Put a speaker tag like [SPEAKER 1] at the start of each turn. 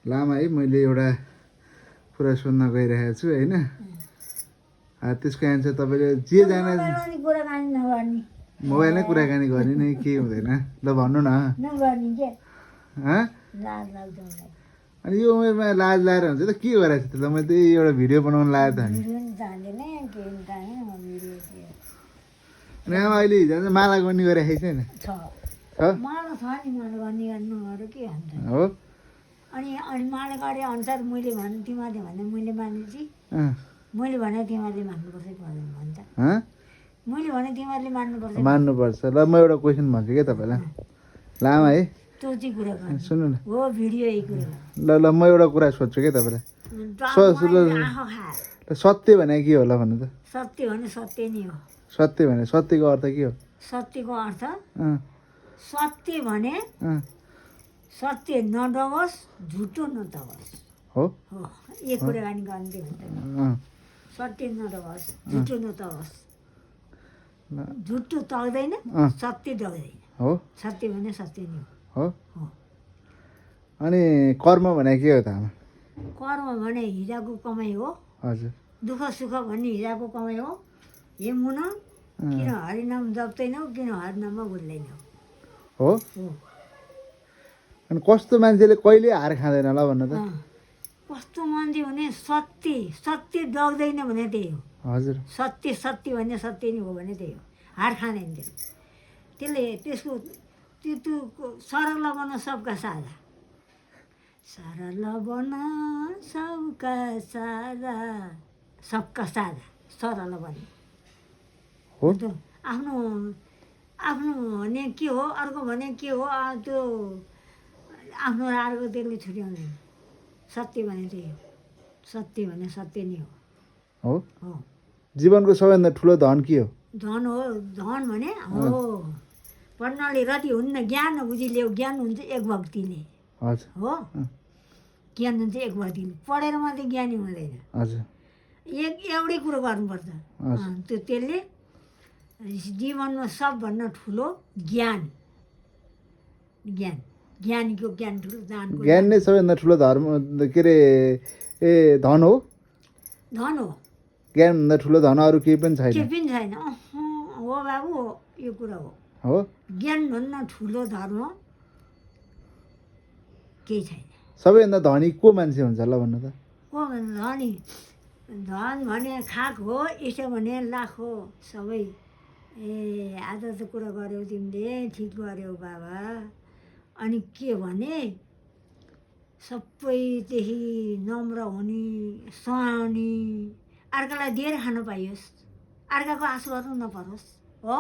[SPEAKER 1] लामा है मैले एउटा कुरा सुन्न गइरहेको छु होइन त्यसको एन्सर तपाईँले जे जाने मोबाइलमै कुराकानी गर्ने नै केही हुँदैन ल भन्नु न अनि यो उमेरमा लाज लाएर हुन्छ त के गराएको छ त मैले त्यही एउटा भिडियो बनाउनु लागेको त अनि आमा अहिले हिजो माला गर्ने गरिराखेको छैन हो
[SPEAKER 2] अनि माला गरे अनुसार मैले भने तिमीले भने मैले मानेपछि मैले भने तिमीहरूले मान्नुपर्छ भन्छ मैले भने तिमीहरूले
[SPEAKER 1] मान्नुपर्छ ल म एउटा क्वेसन भन्छु क्या तपाईँलाई लामा है
[SPEAKER 2] त्यो चाहिँ कुरा गर्नु
[SPEAKER 1] सुन्नु न
[SPEAKER 2] हो भिडियो यही कुरा
[SPEAKER 1] ल ल म एउटा कुरा सोध्छु क्या तपाईँलाई सत्य भने के होला भन्नु त
[SPEAKER 2] सत्य भने सत्य नै हो
[SPEAKER 1] सत्य भने सत्यको अर्थ के हो
[SPEAKER 2] सत्यको अर्थ सत्य भने सत्य नडहोस् झुटो नदहोस्
[SPEAKER 1] हो
[SPEAKER 2] एक कुराकानी गर्ने हुन्छ सत्य नडहोस् झुटो नदहोस् झुटो तग्दैन सत्य डग्दैन
[SPEAKER 1] हो
[SPEAKER 2] सत्य भने सत्य नै
[SPEAKER 1] हो अनि कर्म भने के हो त आमा
[SPEAKER 2] कर्म भने हिजोको कमाइ हो
[SPEAKER 1] हजुर
[SPEAKER 2] दुःख सुख भन्ने हिजोको कमाइ हो हे मुन किन हरिनाम जप्दैनौ किन हरिनाममा बोल्दैनौ
[SPEAKER 1] हो अनि कस्तो मान्छेले कहिले हार खाँदैन ल भन्नु त
[SPEAKER 2] कस्तो मान्छे भने सत्य सत्य डग्दैन भने त्यही हो
[SPEAKER 1] हजुर
[SPEAKER 2] सत्य सत्य भने सत्य नै हो भने त्यही हो हार खाँदैन त्यसले त्यसको त्यो सरल बन सबका सारा सरल बन सबका सारा सबका सारा सरल बन्ने
[SPEAKER 1] हो
[SPEAKER 2] आफ्नो आफ्नो भने के हो अर्को भने के हो त्यो आफ्नो र अर्को त्यसले छुट्याउँदैन सत्य भने त्यही हो सत्य भने सत्य नै
[SPEAKER 1] हो
[SPEAKER 2] हो
[SPEAKER 1] जीवनको सबैभन्दा ठुलो धन के हो
[SPEAKER 2] धन हो धन भने हो पढ्नाले रति हुन्न ज्ञान बुझिल्याउ ज्ञान हुन्छ एक भक्तिले
[SPEAKER 1] हजुर
[SPEAKER 2] हो ज्ञान हुन्छ एक भक्तिले पढेर मात्रै ज्ञानी हुँदैन
[SPEAKER 1] हजुर
[SPEAKER 2] एउटै कुरो गर्नुपर्छ त्यसले जीवनमा सबभन्दा ठुलो ज्ञान ज्ञान ज्ञानीको ज्ञान ठुलो दानको
[SPEAKER 1] ज्ञान नै सबैभन्दा ठुलो धर्म के अरे ए धन हो
[SPEAKER 2] धन हो
[SPEAKER 1] ज्ञानभन्दा ठुलो धन अरू केही पनि छैन
[SPEAKER 2] केही पनि छैन हो बाबु हो यो कुरा हो ज्ञानभन्दा ठुलो धर्म केही छैन
[SPEAKER 1] सबैभन्दा धनी को मान्छे हुन्छ ल भन्नु त
[SPEAKER 2] को धनी धन भने खाक हो यसो भने लाख हो सबै ए आज त कुरा गऱ्यौ तिमीले ठिक गऱ्यौ बाबा अनि के भने सबैदेखि नम्र हुने सुहाउने अर्कालाई दिएर खान पाइयोस् अर्काको आश गर्नु नपरोस् हो